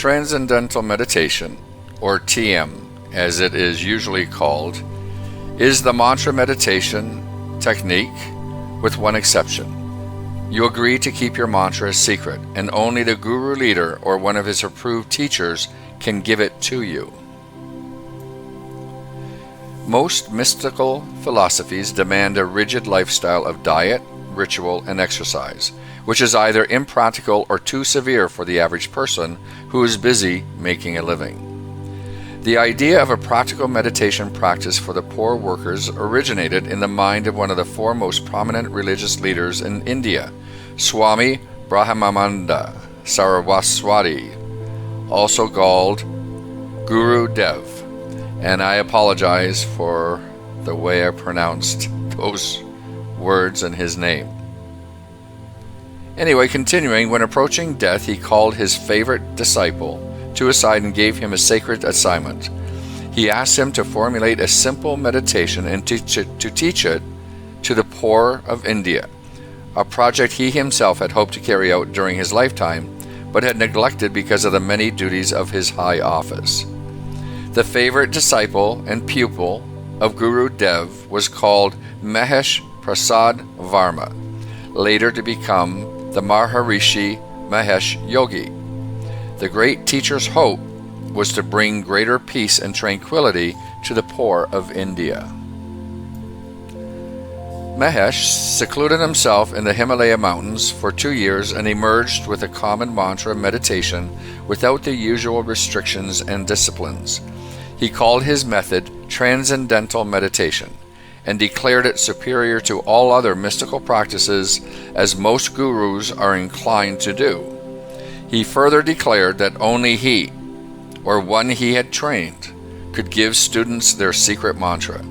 Transcendental meditation, or TM as it is usually called, is the mantra meditation technique with one exception. You agree to keep your mantra a secret, and only the guru leader or one of his approved teachers can give it to you. Most mystical philosophies demand a rigid lifestyle of diet, ritual, and exercise, which is either impractical or too severe for the average person who is busy making a living. The idea of a practical meditation practice for the poor workers originated in the mind of one of the four most prominent religious leaders in India, Swami Brahmananda Saraswati, also called Guru Dev, and I apologize for the way I pronounced those words in his name. Anyway, continuing, when approaching death, he called his favorite disciple to his side and gave him a sacred assignment. He asked him to formulate a simple meditation and to teach it to the poor of India, a project he himself had hoped to carry out during his lifetime, but had neglected because of the many duties of his high office. The favorite disciple and pupil of Guru Dev was called Mahesh Prasad Varma, later to become the Maharishi Mahesh Yogi. The great teacher's hope was to bring greater peace and tranquility to the poor of India. Mahesh secluded himself in the Himalaya mountains for 2 years and emerged with a common mantra meditation without the usual restrictions and disciplines. He called his method Transcendental meditation and declared it superior to all other mystical practices, as most gurus are inclined to do. He further declared that only he, or one he had trained, could give students their secret mantra.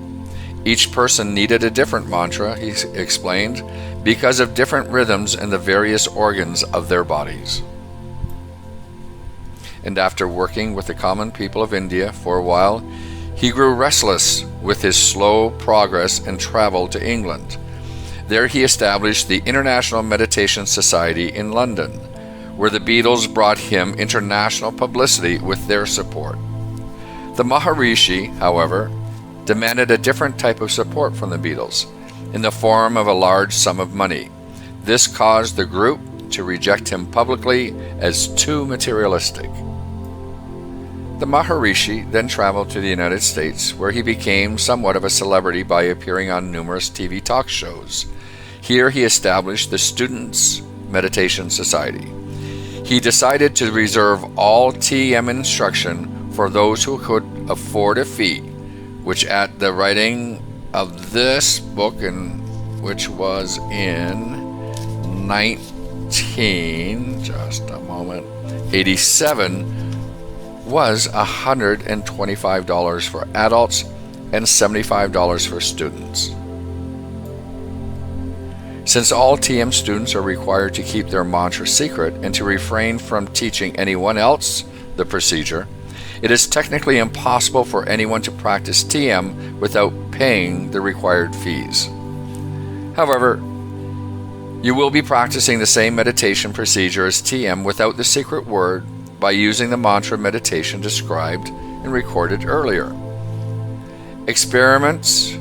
Each person needed a different mantra, he explained, because of different rhythms in the various organs of their bodies. And after working with the common people of India for a while, he grew restless with his slow progress and traveled to England. There he established the International Meditation Society in London, where the Beatles brought him international publicity with their support. The Maharishi, however, demanded a different type of support from the Beatles, in the form of a large sum of money. This caused the group to reject him publicly as too materialistic. The Maharishi then traveled to the United States, where he became somewhat of a celebrity by appearing on numerous TV talk shows. Here he established the Students' Meditation Society. He decided to reserve all TM instruction for those who could afford a fee, which at the writing of this book, which was in 87, was $125 for adults and $75 for students. Since all TM students are required to keep their mantra secret and to refrain from teaching anyone else the procedure, it is technically impossible for anyone to practice TM without paying the required fees. However, you will be practicing the same meditation procedure as TM without the secret word by using the mantra meditation described and recorded earlier. Experiments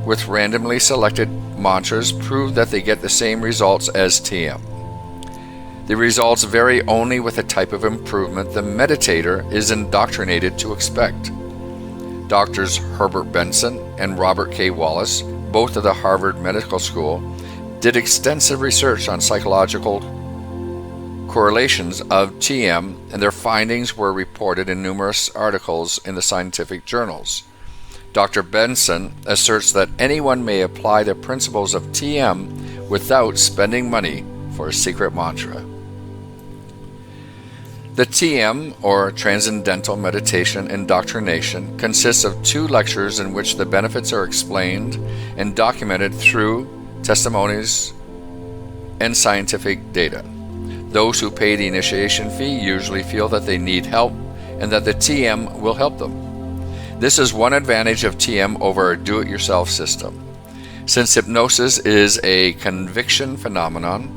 with randomly selected mantras prove that they get the same results as TM. The results vary only with the type of improvement the meditator is indoctrinated to expect. Doctors Herbert Benson and Robert K. Wallace, both of the Harvard Medical School, did extensive research on psychological correlations of TM, and their findings were reported in numerous articles in the scientific journals. Dr. Benson asserts that anyone may apply the principles of TM without spending money for a secret mantra. The TM, or Transcendental Meditation Indoctrination, consists of 2 lectures in which the benefits are explained and documented through testimonies and scientific data. Those who pay the initiation fee usually feel that they need help and that the TM will help them. This is one advantage of TM over a do-it-yourself system. Since hypnosis is a conviction phenomenon,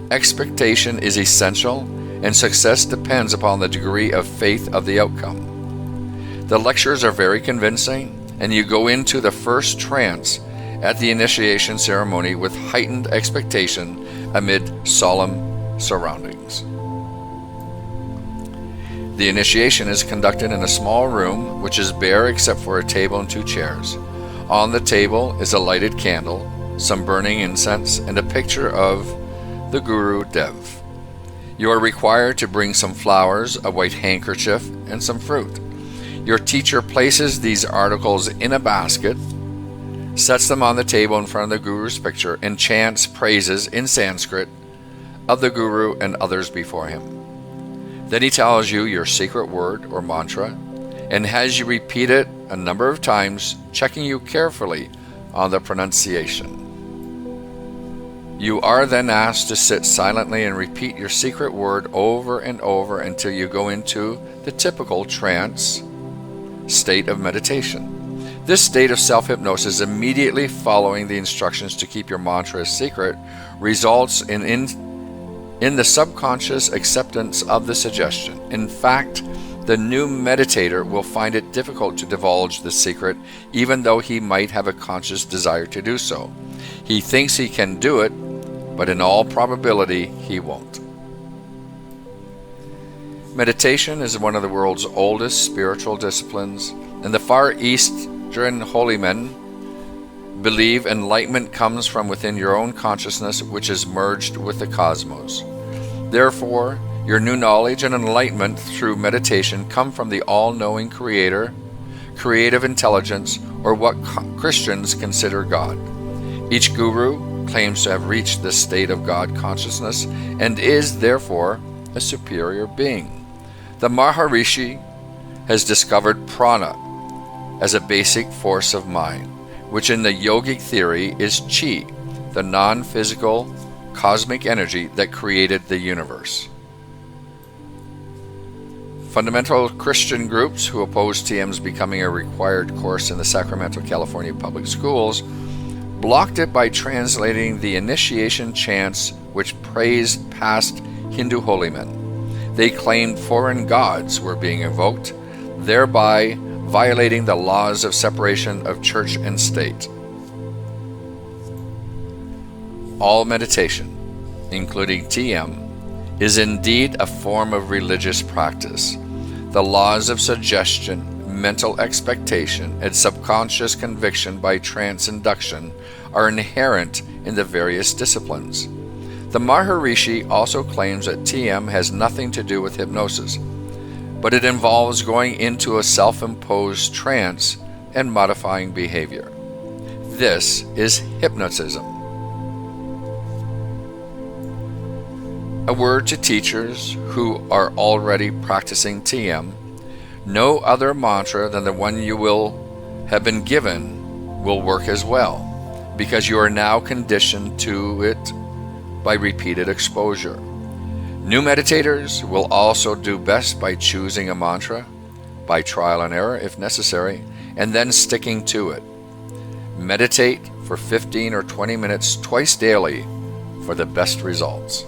expectation is essential, and success depends upon the degree of faith of the outcome. The lectures are very convincing, and you go into the first trance at the initiation ceremony with heightened expectation amid solemn surroundings. The initiation is conducted in a small room which is bare except for a table and 2 chairs. On the table is a lighted candle, some burning incense, and a picture of the Guru Dev. You are required to bring some flowers, a white handkerchief, and some fruit. Your teacher places these articles in a basket, sets them on the table in front of the Guru's picture, and chants praises in Sanskrit of the Guru and others before him. Then he tells you your secret word or mantra and has you repeat it a number of times, checking you carefully on the pronunciation. You are then asked to sit silently and repeat your secret word over and over until you go into the typical trance state of meditation. This state of self-hypnosis, immediately following the instructions to keep your mantra a secret, results in the subconscious acceptance of the suggestion. In fact, the new meditator will find it difficult to divulge the secret, even though he might have a conscious desire to do so. He thinks he can do it, but in all probability, he won't. Meditation is one of the world's oldest spiritual disciplines. In the Far Eastern holy men believe enlightenment comes from within your own consciousness, which is merged with the cosmos. Therefore, your new knowledge and enlightenment through meditation come from the all-knowing Creator, creative intelligence, or what Christians consider God. Each guru claims to have reached this state of God consciousness and is, therefore, a superior being. The Maharishi has discovered prana as a basic force of mind, which in the yogic theory is chi, the non-physical cosmic energy that created the universe. Fundamental Christian groups who oppose TM's becoming a required course in the Sacramento, California public schools blocked it by translating the initiation chants which praised past Hindu holy men. They claimed foreign gods were being invoked, thereby violating the laws of separation of church and state. All meditation, including TM, is indeed a form of religious practice. The laws of suggestion, mental expectation, and subconscious conviction by trance induction are inherent in the various disciplines. The Maharishi also claims that TM has nothing to do with hypnosis, but it involves going into a self-imposed trance and modifying behavior. This is hypnotism. A word to teachers who are already practicing TM: no other mantra than the one you will have been given will work as well, because you are now conditioned to it by repeated exposure. New meditators will also do best by choosing a mantra, by trial and error if necessary, and then sticking to it. Meditate for 15 or 20 minutes twice daily for the best results.